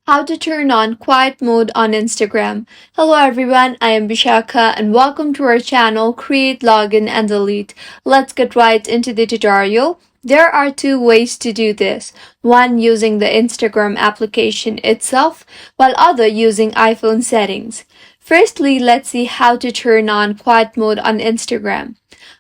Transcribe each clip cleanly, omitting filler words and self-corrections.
How to turn on quiet mode on Instagram. Hello everyone, I am Bishaka and welcome to our channel Create, Login and Delete. Let's get right into the tutorial. There are two ways to do this. One using the Instagram application itself, while other using iPhone settings. Firstly, let's see how to turn on quiet mode on Instagram.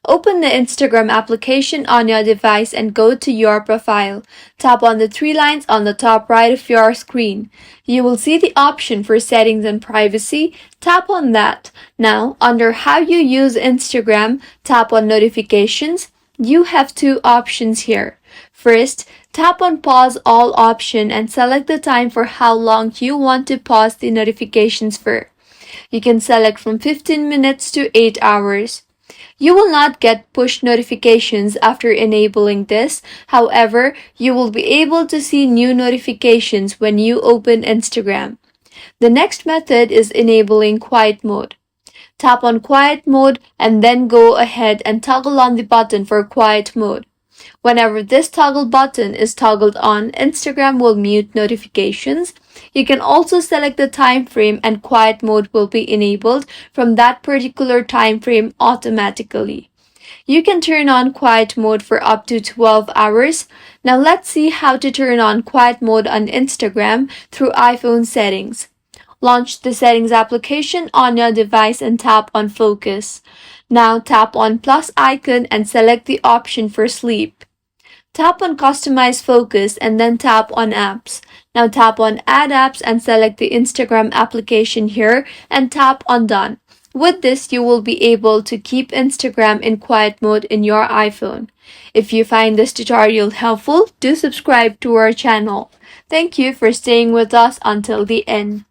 Open the Instagram application on your device and go to your profile. Tap on the three lines on the top right of your screen. You will see the option for settings and privacy. Tap on that. Now, under how you use Instagram, tap on notifications. You have two options here. First, tap on pause all option and select the time for how long you want to pause the notifications for. You can select from 15 minutes to 8 hours. You will not get push notifications after enabling this. However, you will be able to see new notifications when you open Instagram. The next method is enabling quiet mode. Tap on quiet mode and then go ahead and toggle on the button for quiet mode. Whenever this toggle button is toggled on, Instagram will mute notifications. You can also select the time frame and quiet mode will be enabled from that particular time frame automatically. You can turn on quiet mode for up to 12 hours. Now let's see how to turn on quiet mode on Instagram through iPhone settings. Launch the settings application on your device and tap on focus. Now tap on plus icon and select the option for sleep. Tap on customize focus and then tap on apps. Now tap on add apps and select the Instagram application here and tap on done. With this, you will be able to keep Instagram in quiet mode in your iPhone. If you find this tutorial helpful, do subscribe to our channel. Thank you for staying with us until the end.